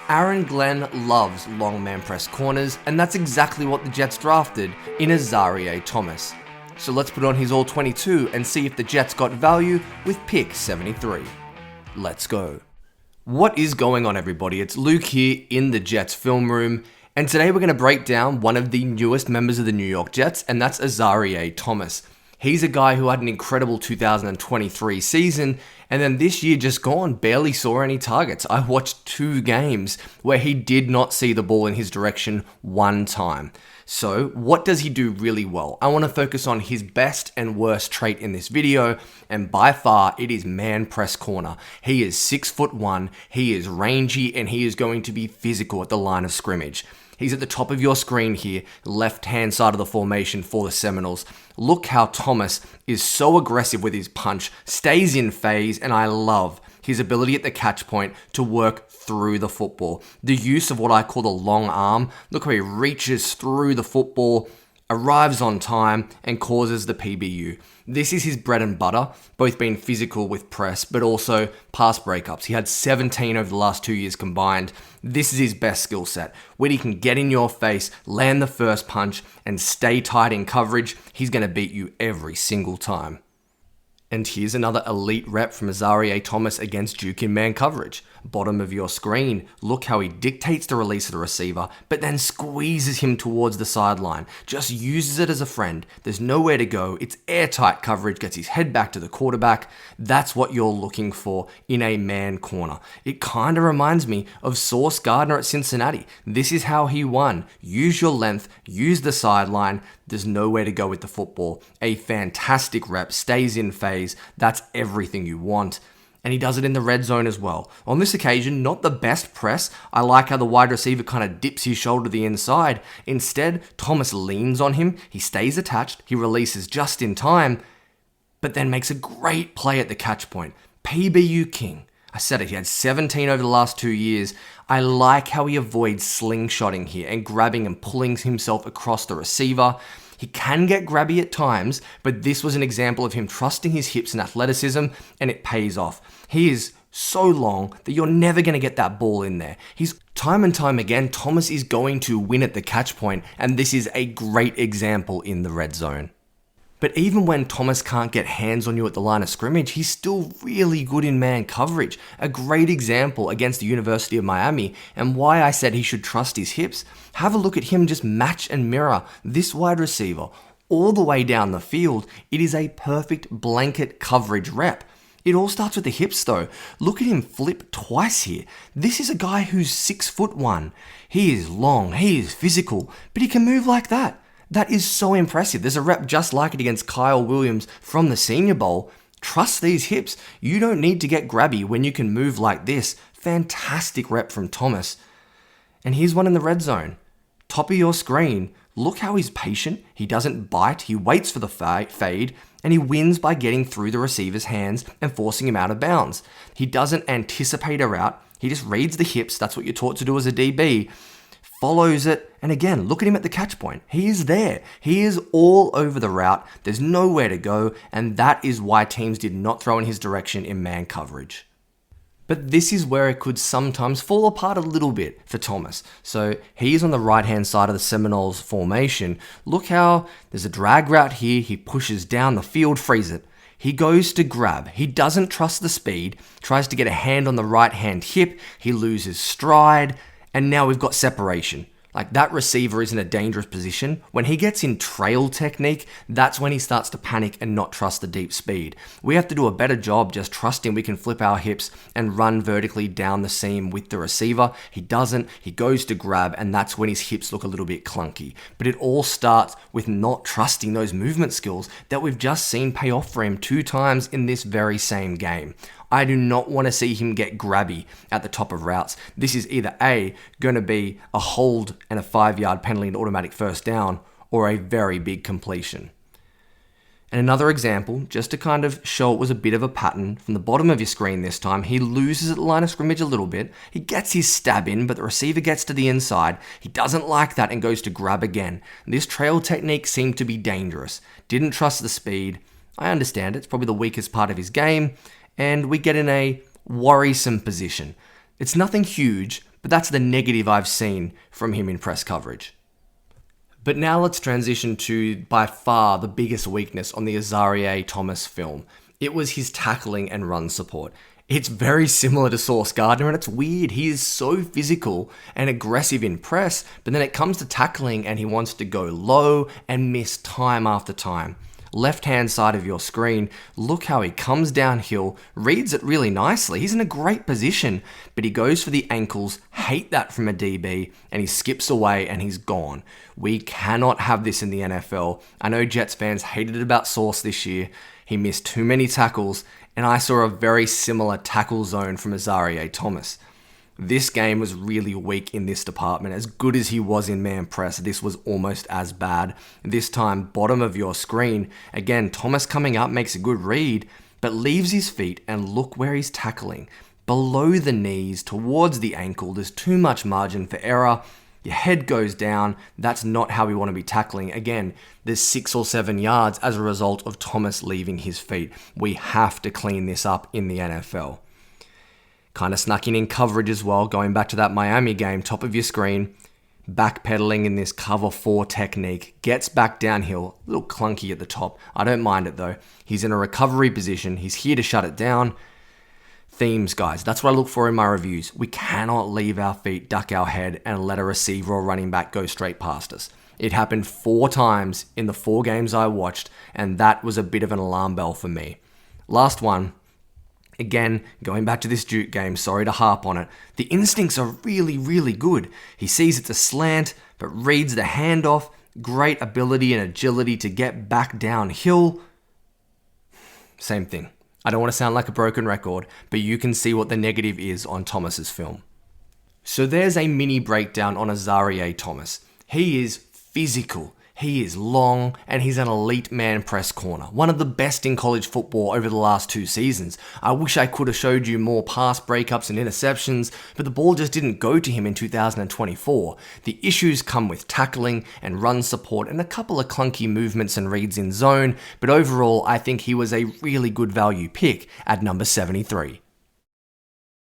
Aaron Glenn loves long man press corners, and that's exactly what the Jets drafted in Azareye'h Thomas. So let's put on his All-22 and see if the Jets got value with pick 73. Let's go. What is going on, everybody? It's Luke here in the Jets film room, and today we're going to break down one of the newest members of the New York Jets, and that's Azareye'h Thomas. He's a guy who had an incredible 2023 season, and then this year just gone, barely saw any targets. I watched 2 games where he did not see the ball in his direction one time. So what does he do really well? I want to focus on his best and worst trait in this video, and by far it is man press corner. He is 6'1", he is rangy, and he is going to be physical at the line of scrimmage. He's at the top of your screen here, left-hand side of the formation for the Seminoles. Look how Thomas is so aggressive with his punch, stays in phase, and I love his ability at the catch point to work through the football. The use of what I call the long arm. Look how he reaches through the football, arrives on time, and causes the PBU. This is his bread and butter, both being physical with press, but also pass breakups. He had 17 over the last 2 years combined. This is his best skill set. When he can get in your face, land the first punch, and stay tight in coverage, he's going to beat you every single time. And here's another elite rep from Azareye'h Thomas against Duke in man coverage. Bottom of your screen, look how he dictates the release of the receiver, but then squeezes him towards the sideline. Just uses it as a friend. There's nowhere to go. It's airtight coverage, gets his head back to the quarterback. That's what you're looking for in a man corner. It kind of reminds me of Sauce Gardner at Cincinnati. This is how he won. Use your length, use the sideline. There's nowhere to go with the football. A fantastic rep, stays in phase. That's everything you want. And he does it in the red zone as well. On this occasion, not the best press. I like how the wide receiver kind of dips his shoulder to the inside. Instead, Thomas leans on him. He stays attached. He releases just in time, but then makes a great play at the catch point. PBU king. I said it, he had 17 over the last 2 years. I like how he avoids slingshotting here and grabbing and pulling himself across the receiver. He can get grabby at times, but this was an example of him trusting his hips and athleticism, and it pays off. He is so long that you're never going to get that ball in there. He's time and time again, Thomas is going to win at the catch point, and this is a great example in the red zone. But even when Thomas can't get hands on you at the line of scrimmage, he's still really good in man coverage. A great example against the University of Miami, and why I said he should trust his hips. Have a look at him just match and mirror this wide receiver all the way down the field. It is a perfect blanket coverage rep. It all starts with the hips though. Look at him flip twice here. This is a guy who's 6'1". He is long, he is physical, but he can move like that. That is so impressive. There's a rep just like it against Kyle Williams from the Senior Bowl. Trust these hips. You don't need to get grabby when you can move like this. Fantastic rep from Thomas. And here's one in the red zone. Top of your screen. Look how he's patient. He doesn't bite. He waits for the fade. And he wins by getting through the receiver's hands and forcing him out of bounds. He doesn't anticipate a route. He just reads the hips. That's what you're taught to do as a DB. Follows it, and again, look at him at the catch point. He is there. He is all over the route. There's nowhere to go, and that is why teams did not throw in his direction in man coverage. But this is where it could sometimes fall apart a little bit for Thomas. So he is on the right-hand side of the Seminoles formation. Look how there's a drag route here. He pushes down the field, frees it. He goes to grab. He doesn't trust the speed, tries to get a hand on the right-hand hip. He loses stride. And now we've got separation. Like that receiver is in a dangerous position. When he gets in trail technique, that's when he starts to panic and not trust the deep speed. We have to do a better job just trusting we can flip our hips and run vertically down the seam with the receiver. He doesn't. He goes to grab, and that's when his hips look a little bit clunky. But it all starts with not trusting those movement skills that we've just seen pay off for him 2 times in this very same game. I do not want to see him get grabby at the top of routes. This is either A, going to be a hold and a 5-yard penalty and automatic first down, or a very big completion. And another example, just to kind of show it was a bit of a pattern, from the bottom of your screen this time, he loses at the line of scrimmage a little bit. He gets his stab in, but the receiver gets to the inside. He doesn't like that and goes to grab again. This trail technique seemed to be dangerous. Didn't trust the speed. I understand it's probably the weakest part of his game, and we get in a worrisome position. It's nothing huge, but that's the negative I've seen from him in press coverage. But now let's transition to, by far, the biggest weakness on the Azareye'h Thomas film. It was his tackling and run support. It's very similar to Sauce Gardner, and it's weird. He is so physical and aggressive in press, but then it comes to tackling and he wants to go low and miss time after time. Left-hand side of your screen, look how he comes downhill, reads it really nicely. He's in a great position, but he goes for the ankles, hate that from a DB, and he skips away and he's gone. We cannot have this in the NFL. I know Jets fans hated it about Sauce this year. He missed too many tackles, and I saw a very similar tackle zone from Azareye'h Thomas. This game was really weak in this department. As good as he was in man press, this was almost as bad. This time, bottom of your screen. Again, Thomas coming up makes a good read, but leaves his feet and look where he's tackling. Below the knees, towards the ankle, there's too much margin for error. Your head goes down. That's not how we want to be tackling. Again, there's 6 or 7 yards as a result of Thomas leaving his feet. We have to clean this up in the NFL. Kind of snuck in coverage as well, going back to that Miami game, top of your screen, backpedaling in this cover 4 technique, gets back downhill, a little clunky at the top. I don't mind it though. He's in a recovery position. He's here to shut it down. Themes, guys. That's what I look for in my reviews. We cannot leave our feet, duck our head, and let a receiver or running back go straight past us. It happened 4 times in the 4 games I watched, and that was a bit of an alarm bell for me. Last one. Again, going back to this Duke game, sorry to harp on it. The instincts are really, really good. He sees it's a slant, but reads the handoff. Great ability and agility to get back downhill. Same thing. I don't want to sound like a broken record, but you can see what the negative is on Thomas's film. So there's a mini breakdown on Azareye'h Thomas. He is physical. He is long, and he's an elite man press corner. One of the best in college football over the last 2 seasons. I wish I could have showed you more pass breakups and interceptions, but the ball just didn't go to him in 2024. The issues come with tackling and run support and a couple of clunky movements and reads in zone, but overall I think he was a really good value pick at number 73.